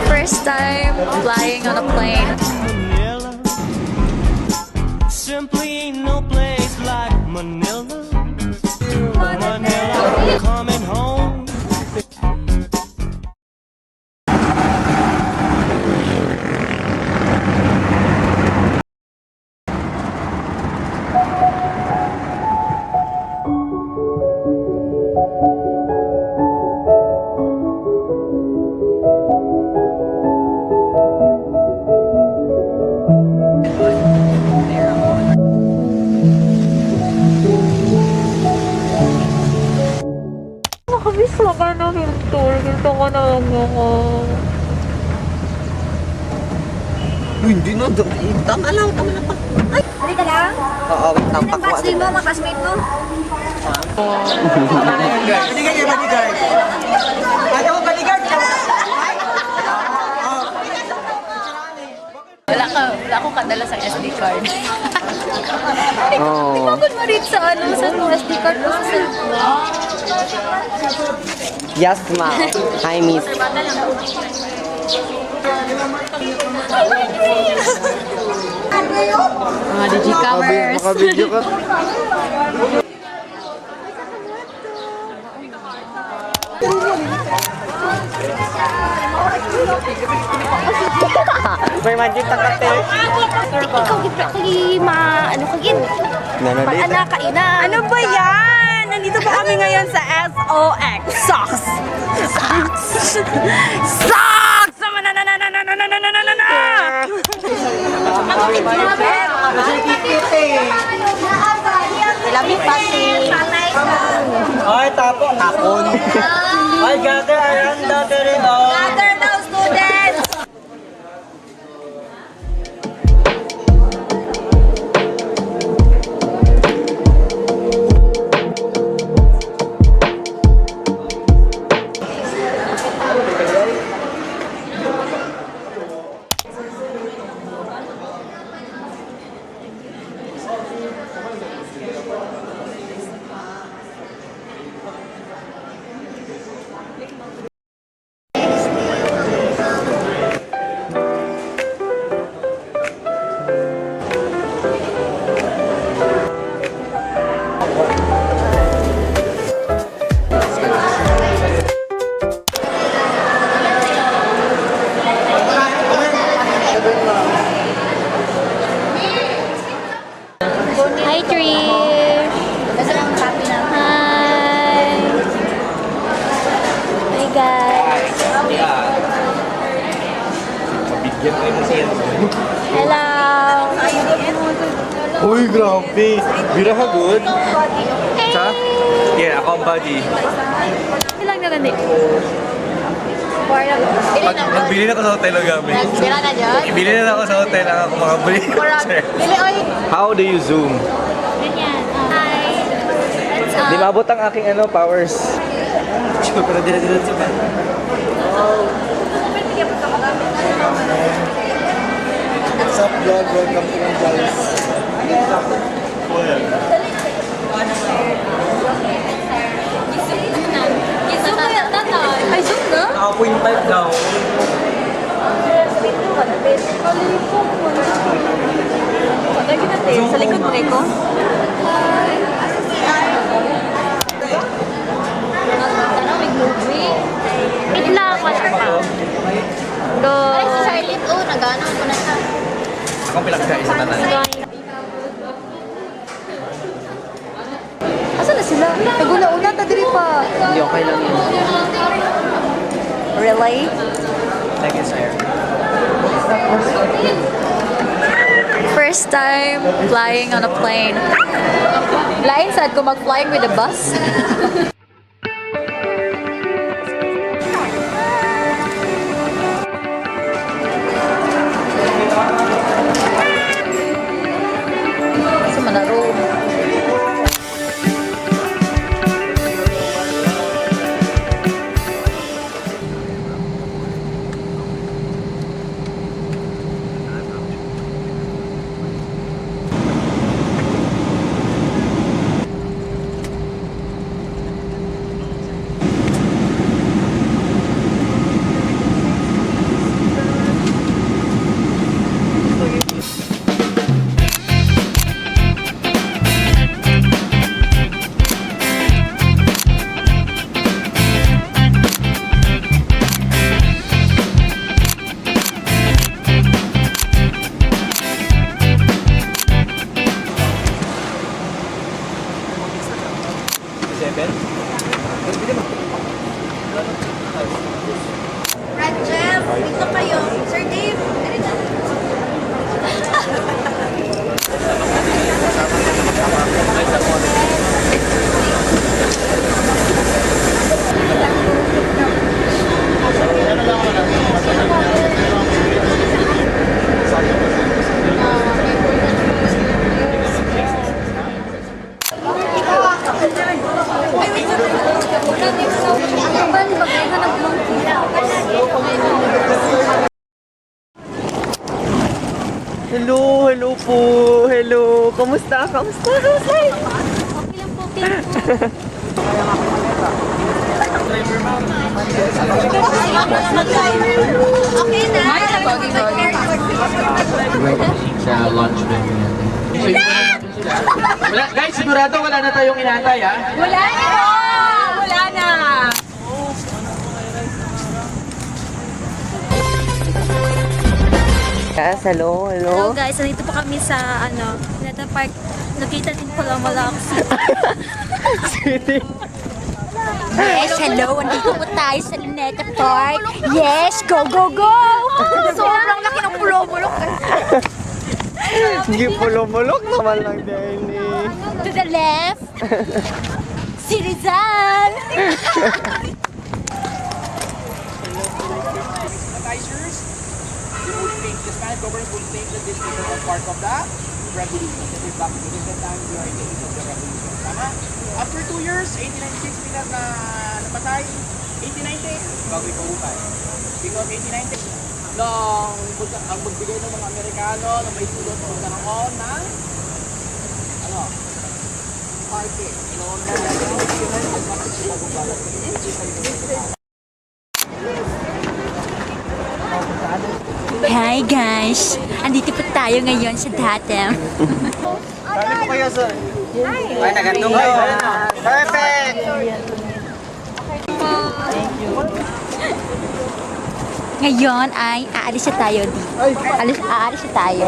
First time flying on a plane. Manila. Simply ain't no place like Manila. Manila, coming home. Nakamiss na ka na yung tour. Gusto ko na ako. Hindi na, tama lang pa. Ay, hindi ka lang? Oo, wait lang, Ang pakwa. batch mo, mga classmate mo? Hindi ka niya bodyguard. Ano ko bodyguard ka? Wala akong kadala sa SD card. Hindi ko mo rin sa SD card ko sa cellphone. Yes, ma'am. Hi, miss. Mga digicamers. Maka-video ka. May magic takate. Ikaw, gipra ko ano ka gin? Nanadit. Anak ka ina. Ano ba yan? Nandito pa kami ngayon sa SOX. Socks! Socks! Socks! Labi pati. Ay, tapon. Ay, gather around the rin. Gather now, students! Hi, Trish! Kasi lang copy na. Hi! Hi, guys! Hello! Uy, grabe. Bira ka good? Sa? Yeah, ako ang buddy. Ilang na gani? Magbili na ako sa hotel ng gamit. Nagbira na dyan? Ibili na ako sa hotel ang ako makabili. Dili, oy! How do you zoom? Ganyan. Hi! What's Di up? maabot ang aking powers. Pero dila sa ba? What's up, vlog? Welcome to my guys. Ay, zoom na? Ako 0.5 daw. Lagi natin. Sa likod mo ko. Wait lang, watch pa. Go! Ay, si Charlotte, oh, nag-ano ko na siya. Akong pilagka isa tanan. Asa na sila? Nagula-una, tadiri pa. Hindi, okay lang yun. Really? Thank you, sir. First time flying on a plane. Lain sad ko mag-flying with a bus. Sa Manaro. Red Jeff, dito kayo. Sir Dave, Hello, hello po. Hello. Kamusta? Kamusta? Kamusta? okay na. Sa launch event natin. Wala, guys, sigurado wala na tayong inaantay, ha? Wala na! Wala na! Yes, hello, Hello hello. guys, nandito po kami sa Neta Park. Nakita din po lang wala ako City. Yes, hello. Nandito po tayo sa Luneta Park. Yes, go, go, go! Sobrang laki ng pulo-bulok. Sige, pulumulok naman lang din eh. To the left. Si Rizal. The Spanish government will think that this is a part of the revolution. This is the time we are in the age of the revolution. Tama? After 2 years, 1896 Pinas na namatay. 1890, bago ipahukay. Because 1890, ang magbigay ng mga Amerikano na may sulot ng panahon ng parke. Hi guys. Andito po tayo ngayon sa Datem. Kali po kayo, sir. Ay, nagandong kayo. Perfect! Ngayon ay aalis na tayo dito. Aalis na tayo.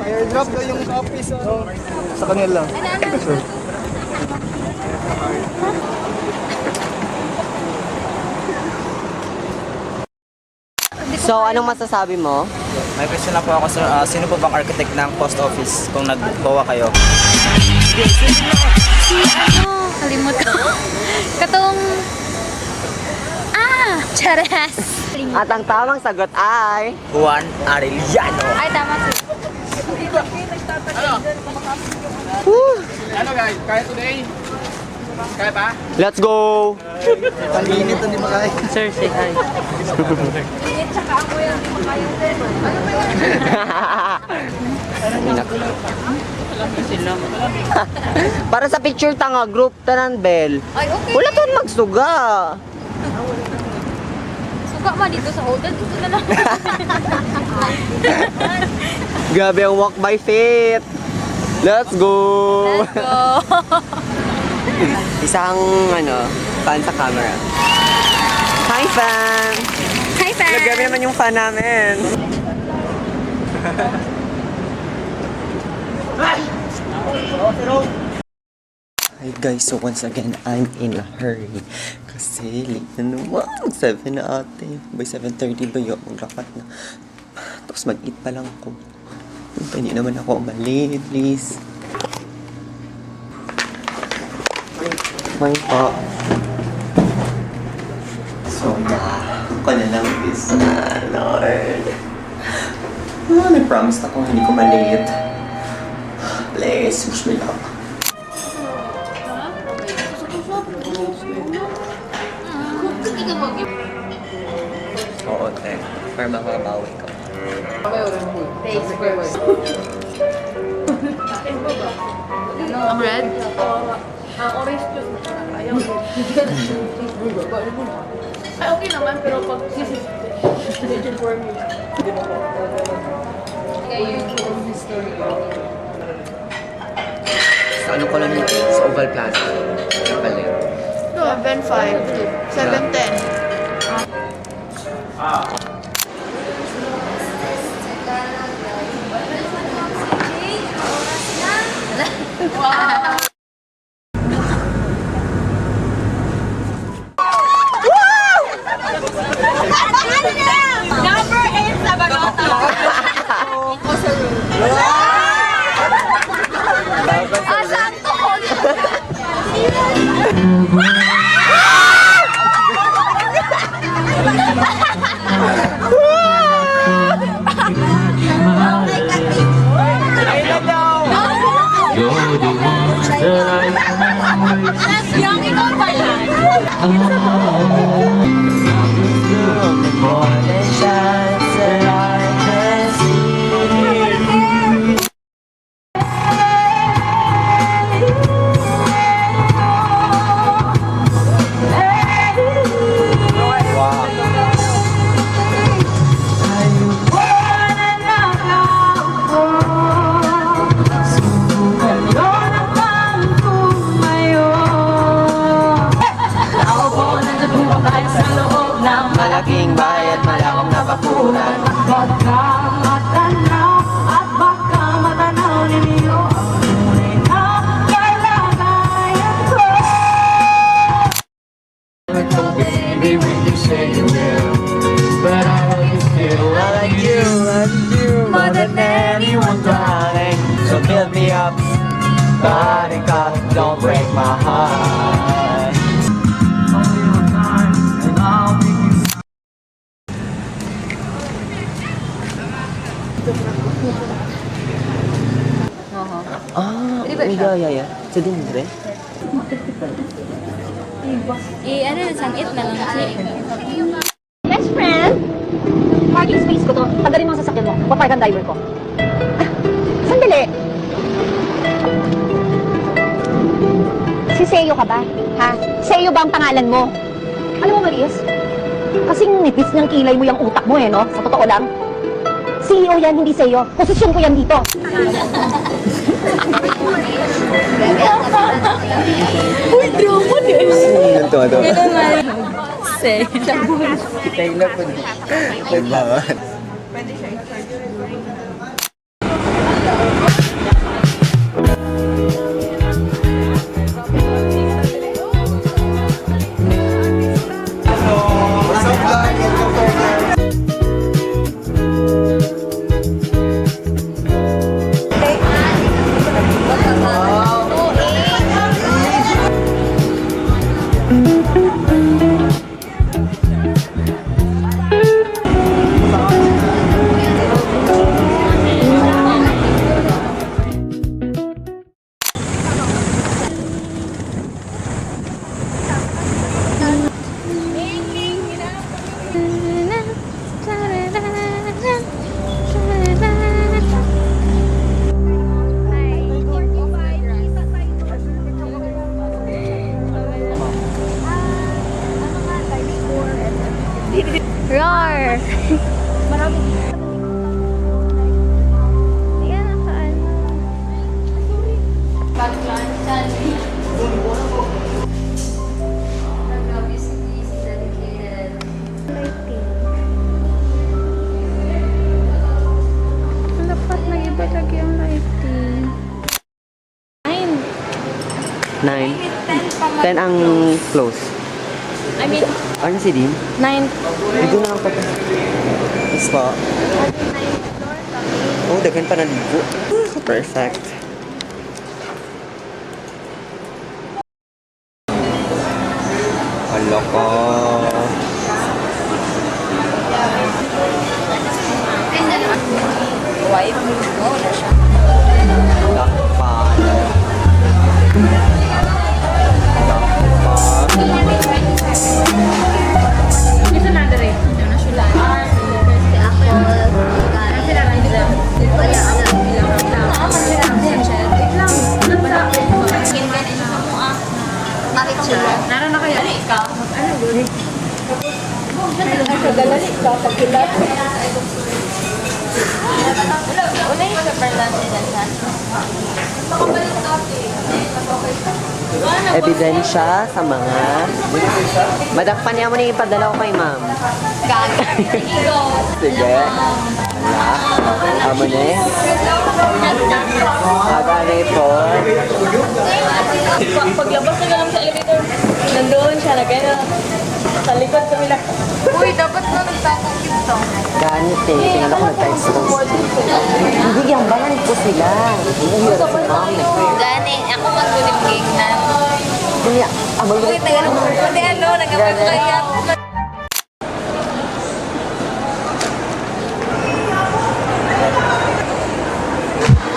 Airdrop ko yung office. Sa kanila. So, anong masasabi mo? May question na po ako, sir. Sino po bang architect ng post office kung nagbawa kayo? Kalimutan ko. Katong... Charas! At ang tamang sagot ay... Juan Arellano. Ay, tama si... Ano guys, kaya today? Kaya pa? Let's go! Ang init, hindi makaya. Sir, say hi. Para sa picture tanga, group tanan bell. Ay, okay. Wala to magsuga. Suka ma dito sa hotel. Dito na lang. Grabe ang walk by faith. Let's go! Isang fan sa camera. Hi fan! Hi, fan! Grabe naman yung fan namin. Hi guys, so once again, I'm in a hurry. Kasi late na naman. 7 na ate. By 7:30 ba yun? Maglakad na. Tapos mag-eat pa lang ako. Hindi naman ako umalit, please. May po. So yeah, ako na lang this na, Lord. Nag-promise ako hindi ko malate. Please, wish me luck. Oo, te. Para makabawi ka. Ang red? Ay, okay naman, pero pag sisip for me. Sa ano ko lang yun? Sa Oval Plaza. Balik. 7.5. 7.10. Number 8 sa balota. Saan to ko? Yung ikaw pala. Malaking bayat, malakong napakunan. More than anyone, darling. So build me up, buttercup, don't break my heart. Ah, yeah. Sa din rin? Ano, sangit na lang siya. Best friend? Parking space ko to. Tagalin mo ang sasakyan mo. Papark ang driver ko. Sandali. Si Seo ka ba? Ha? Seo ba ang pangalan mo? Alam mo, Maris? Kasing nipis niyang kilay mo yung utak mo no? Sa totoo lang. CEO yan, hindi Seo. Posisyon ko yan dito. Uy, drama din. Ganito. Say. Taylor po. Nagbawat. Roar! Yan ang ano. Dapat nag-iba lagi ang lighting. 9. 10 ang close. I mean, Ano si Dean? 9. Dito na lang pa. Spa. Oh, daghan pa na ligo. Perfect. Hala ka. Wife. Oh, na siya. Lakpan. Ito na rin. Ito na siya lang. Kasi ako, ang pinarang nila. Wala, bakit siya? Naroon na kaya? Ikaw? Ano yun? Kagalan ikaw pagkilat. Una yung sa Perlante dyan sa? Ebidensya sa mga... Madakpan niya mo na ipadala ko kay ma'am. Gaga. Sige. Wala. Amo na eh. Agane po. Paglabas na lang sa elevator, nandoon siya na kaya sa likod kami lang. Uy, dapat na Ganit eh. Tingnan ako nagka-expose. Hindi yung banan ko sila. Hindi hirap si ma'am. Gani, ako magkulimging na. Hindi, amoy Wait, Pwede nag-amoy ko kaya.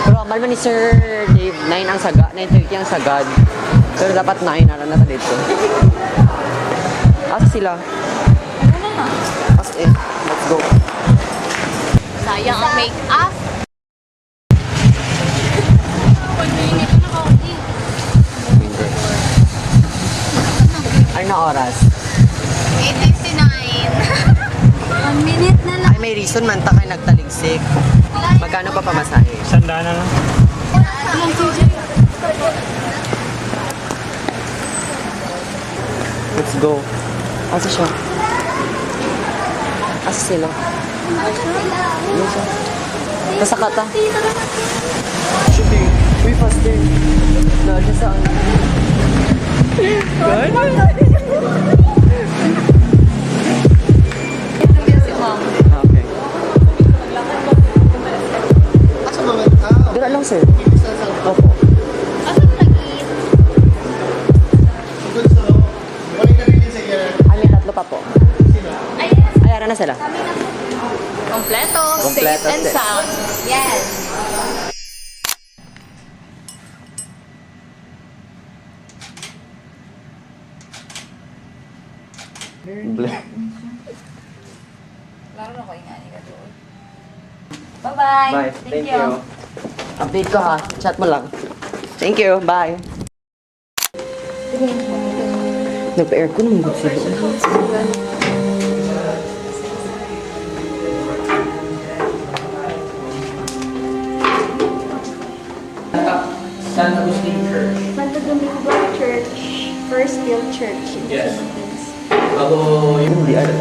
Pero amal man ni Sir Dave, 9 ang saga, 9:30 ang sagad. Pero dapat 9 na nasa dito. Asa sila? As in, let's go. Sayang ang make-up. Ano na oras? 8:59. 1 minute na lang. Ay, may reason man ta kayo nagtaligsik. Magkano pa pamasahe? Sandaan na lang. Let's go. Asa siya? Asa sila? Ano siya? Nasa kata. Shooting. Uy, faster. No, siya saan? Okay. Dira lang, sir. Opo. Ay, may tatlo pa po. Ay, ara na sila. Kompleto, Kompleto, safe and safe. sound. Yes. Laro na ko yung ani ka doon. Bye-bye. Bye. Thank you. Update ko ha. Chat mo lang. Thank you. Bye. Nagpa-aircon naman good sila. San Agustin Church. Santo Domingo Church, First Field Church in the Yes. Philippines. Ako yung Hindi alam.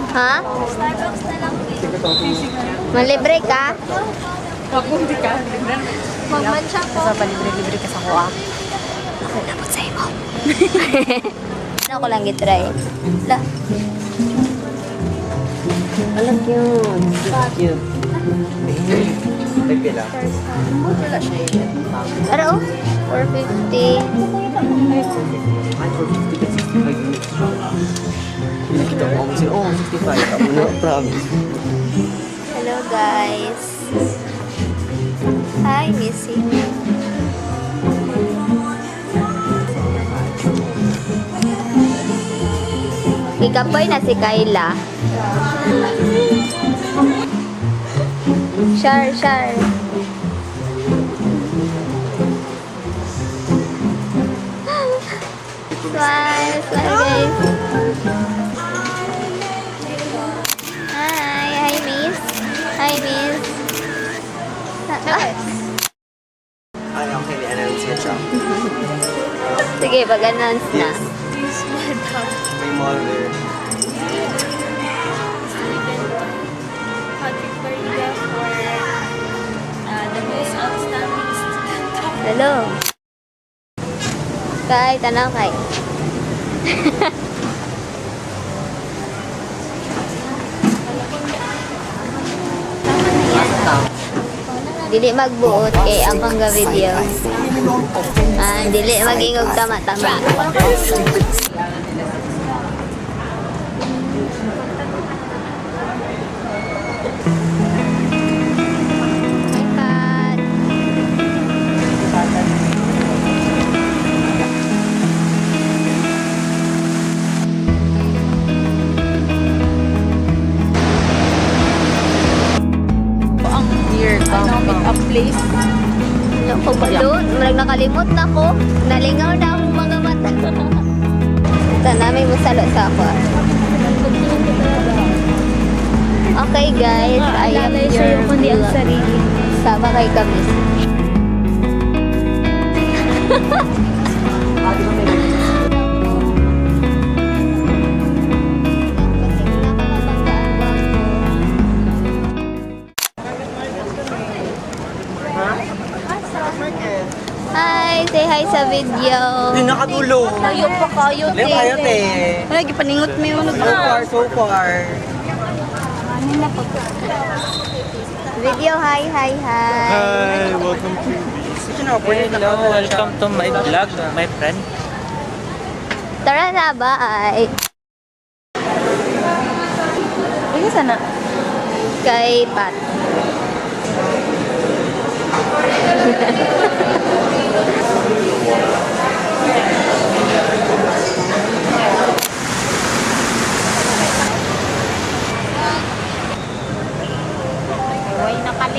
Ha? Malibre ka? Magman siya po. Sa palibre-libre ka sa kuha. Ako dapat sa iyo. Ako lang gitry. La. Alam yun. Cute. Nagpila. Wala siya yun. Ano? 450. Ay, for 50 to 65 minutes. Nakita ko ako sila. Oh, 65. Ako na, promise. Hello guys. Hi, Missy. Ikapoy na si Kayla. Share. Smile guys. Hi, Miss. Hi, Miss. Ay, okay. May announcement siya. Sige, pag-announce na. May mother. Hello. Kay, tanaw kay. Dili magbuot kay akong ga video. Dili magingog tama-tama. Place. Ano ko ba doon? Marag nakalimot na ko. Nalingaw na akong mga mata. Ito na, may musalo sa ako. Okay guys, I am your kundi ang sarili. Sama kay kami. sa video. Hindi nakatulo. Layo pa kayo, te. Layo kayo, te. Lagi paningot mo yung ano So far, so far. Video, hi. Hi, welcome to Hello, welcome to my vlog, my friend. Tara na, bye. Ika sana. Kay Pat.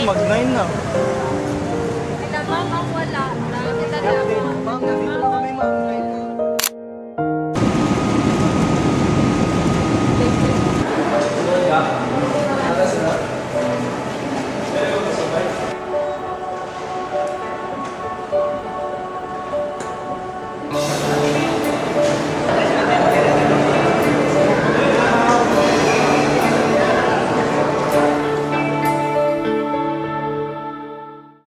Mag-9 na.